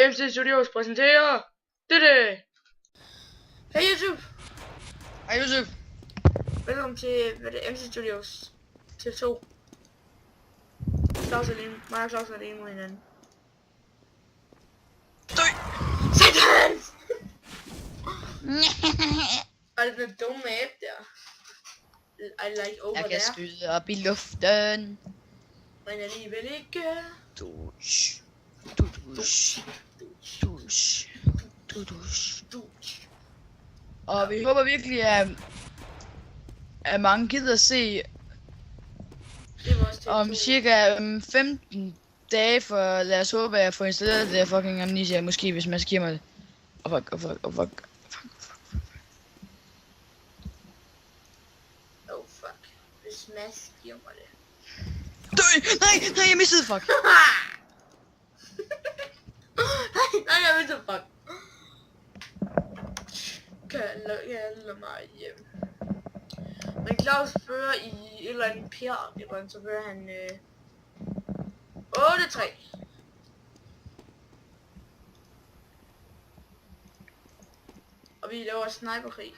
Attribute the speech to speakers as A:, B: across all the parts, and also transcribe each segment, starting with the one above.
A: MC Studios præsenterer dette. Hej YouTube.
B: Hej YouTube.
A: Velkommen til MC Studios til 2. Claus og Lene, mig og Claus er alene mod hinanden.
B: Døj!
A: Satans! Og det den dumme app der. I like over
B: Jeg kan
A: there.
B: skyde op i luften.
A: Men alligevel ikke.
B: Dusch. Dusch. Dusch. Dusch.
A: Dusch.
B: Og vi håber virkelig, at mange gider at se
A: Det var også til
B: om
A: 2.
B: cirka 15 dage, for lad os håbe, at jeg får installeret det der fucking Amnesia, måske hvis man skal give mig det. Og fuck.
A: Oh fuck. Hvis Mads giver mig det.
B: Døj! Nej, jeg missede, fuck.
A: nej, jeg ved så fuck. Kalder mig hjem. Men Claus fører i et eller andet PR, så fører han 8-3. Og vi laver sniperkrig.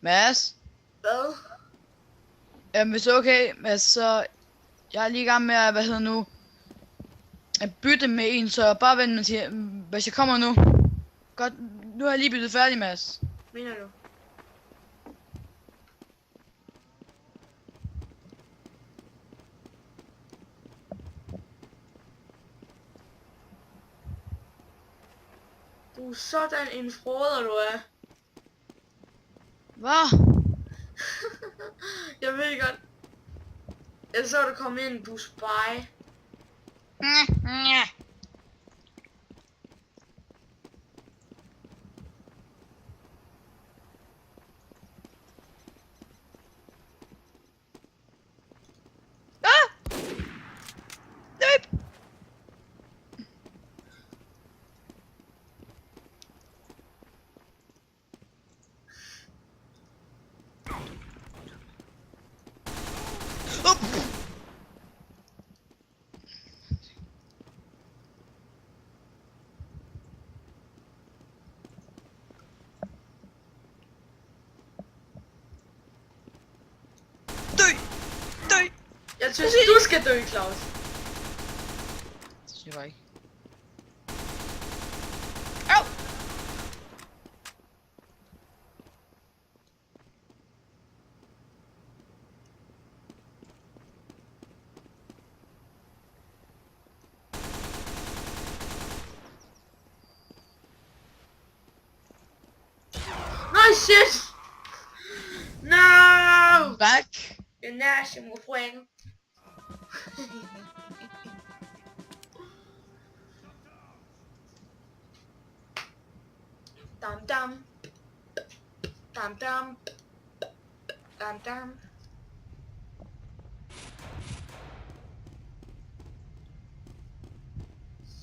B: Mads?
A: Hvad?
B: Hvis det er okay, Mads, så jeg er lige i gang med at bytte med en, så bare vent mig til, hvis jeg kommer nu. Godt, nu har jeg lige byttet færdig, Mads.
A: Mener du? Du er sådan en froder, du er.
B: Hvad?
A: Jeg ved godt. Jeg så du komme ind, du er spy.
B: Døj!
A: Jeg synes, du skal dø, Claus.
B: Det synes jeg ikke.
A: Au! No shit! No!
B: Back!
A: Enésimo fuego. Dam dam. Dam dam. Dam dam.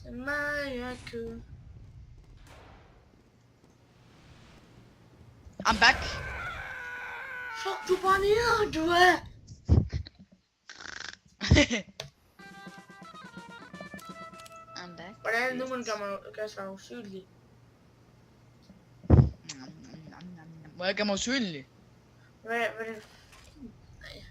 A: Samayaku.
B: I'm back!
A: Fuck, du bare nede, du er.
B: I'm back.
A: Hvordan er det nu, man gør sig usynlig?
B: Må jeg gøre mig usynlig?
A: Hvad er det? Nej.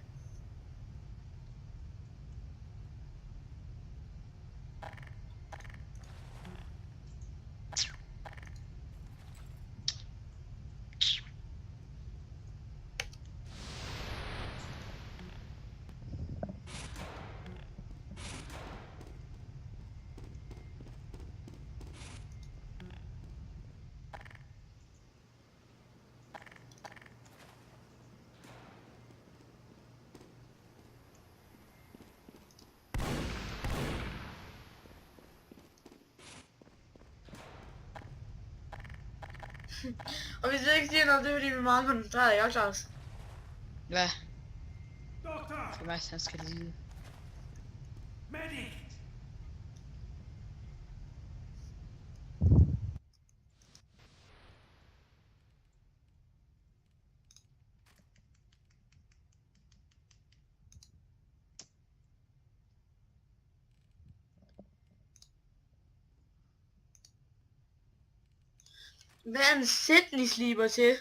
A: Og hvis jeg ikke siger noget, det er fordi vi er meget koncentreret, ikke også, Claus?
B: Hvad? For mig, han skal lide.
C: Medic!
A: Hvad er en sætningsliber til?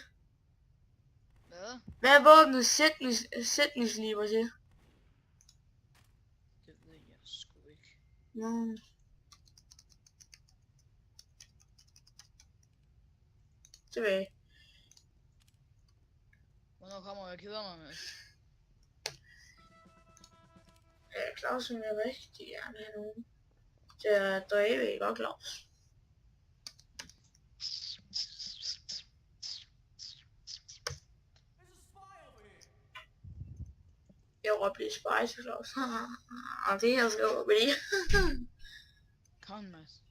B: Hvad?
A: Hvad er våbnet sætningsliber til?
B: Det ved jeg sgu ikke.
A: Nå. Tilbage.
B: Hvornår kommer jeg keder mig med?
A: Claus vil jeg rigtig gerne have nogen til at dræbe, ikke? Og Claus. Jeg råber lige spy til Claus. Og det her skal jeg blive.
B: Kom, Mads.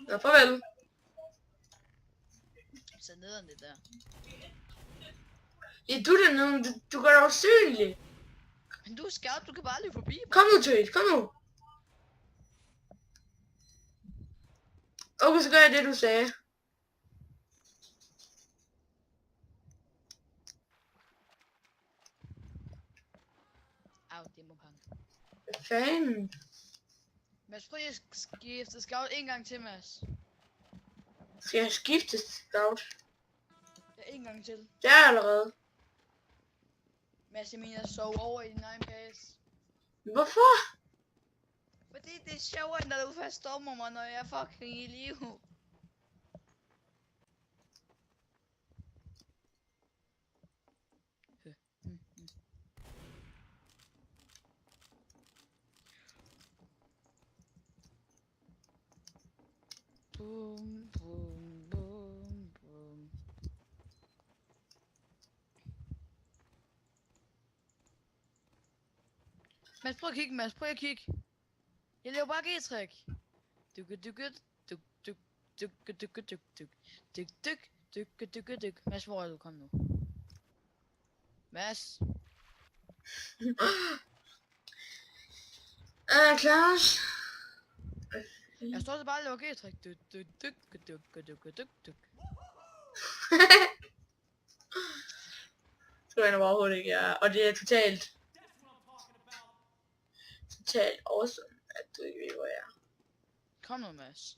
A: Nå, farvel.
B: Så nederen det der.
A: Ja, du er dernede, du gør dig usynlig.
B: Men du er skarp, du kan bare løbe forbi mig.
A: Kom nu, Tøjt, kom nu. Okay, så gør jeg det, du sagde.
B: Au, det må pan.
A: Hvad fanden?
B: Mads, prøv at skifte scout en gang til, Mads.
A: Skal jeg skifte scout?
B: Ja, en gang til.
A: Det er allerede.
B: Mads, jeg mener, sove over i din egen base.
A: Hvorfor?
B: Fordi det er sjovere, når du først stormer mig, når jeg er fucking i live. Boom, boom, boom, boom. Mads, prøv at kigge, Mads, prøv at kigge. Jeg laver bare G-træk. Duk. Mads, hvor er du? Kom nu. Mads.
A: Claus.
B: Jeg står så bare og laver G-træk.
A: Tror jeg overhovedet ikke, ja. Og det er totalt awesome, at du ikke ved, hvor jeg er.
B: Kom nu, Mads.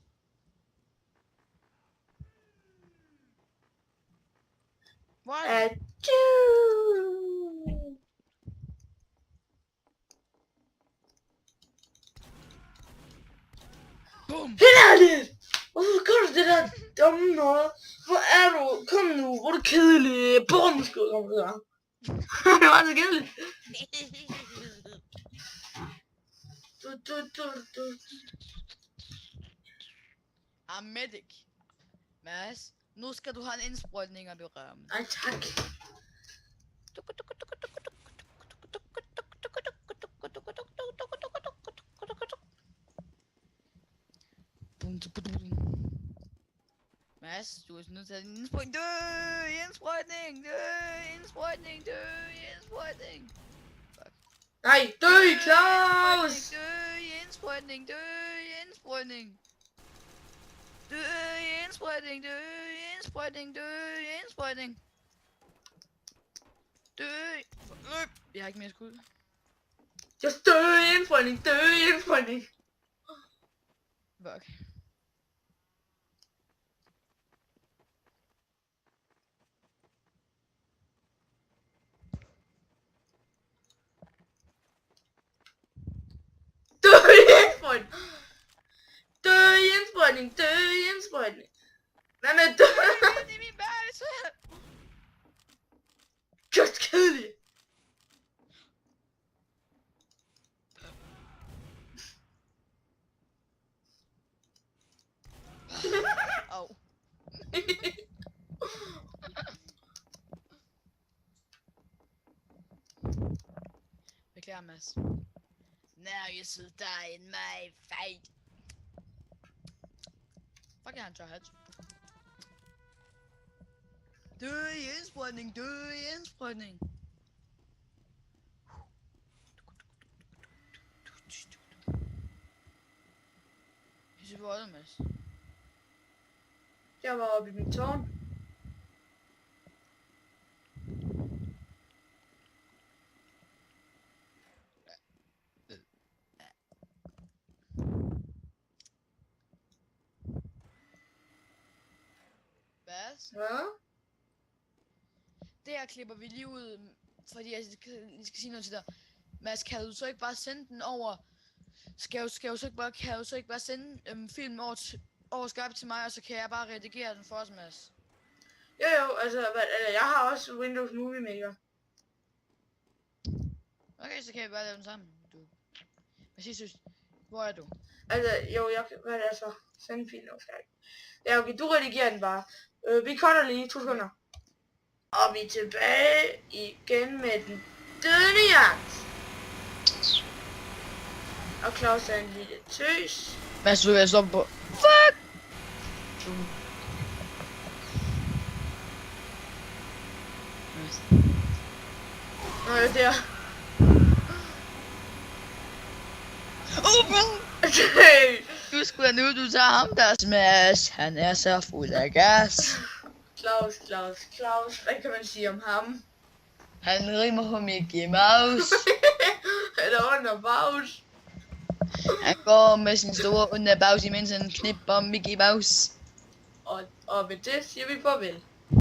B: Hvor er du? Boom!
A: Helt ærligt! Hvorfor gør du det der dumme noget? Hvor er du? Kom nu, hvor er du kedelig. Bum, skud, kom du der. Det var så kedeligt. Du.
B: I'm medic. Mads, nu skal du have en indsprøjtning af berøm.
A: Nej, tak.
B: Mads, du er nødt til at have en indsprøjtning. Indsprøjtning.
A: Nej, dø, Claus!
B: Indsprøjtning. Jeg har ikke mere skud.
A: Just dø, indsprøjtning.
B: Fuck.
A: Dø, indsprøjtning. Hvad med dø?
B: Det er min base.
A: Just kedelig.
B: Au. Beklager, Mads. Now you should die in my fight. Fuck, jeg har en tør hat. Dø i indsprøjtning. Jeg synes, hvor er det, Mads?
A: Jeg var oppe i min tårn.
B: Mads.
A: Hvad?
B: Det her klipper vi lige ud, fordi jeg skal sige noget til dig. Mads, kan du så ikke bare sende den over... Kan du så ikke bare sende filmen over Skype til mig, og så kan jeg bare redigere den for os, Mads?
A: Jo, altså, jeg har også Windows Movie Maker.
B: Okay, så kan vi bare lave den sammen. Hvad siger du? Hvor er du?
A: Altså, jo, hvad er det så? Send filen over Skype. Ja, okay, du redigerer den bare. Vi cutter lige 2 sekunder. Og vi er tilbage igen med den dødende jagt. Og Claus er en lille tøs.
B: Mads, du vil stoppe på... Fuck!
A: Nå, jeg der.
B: Du skulle da nu, du tager ham der, Smash. Han er så fuld af gas.
A: Claus. Hvad kan man sige om ham?
B: Han rimer på Mickey Mouse.
A: Eller under bags.
B: Han går med sin store underbags, imens han knipper Mickey Mouse.
A: Og med det siger vi farvel.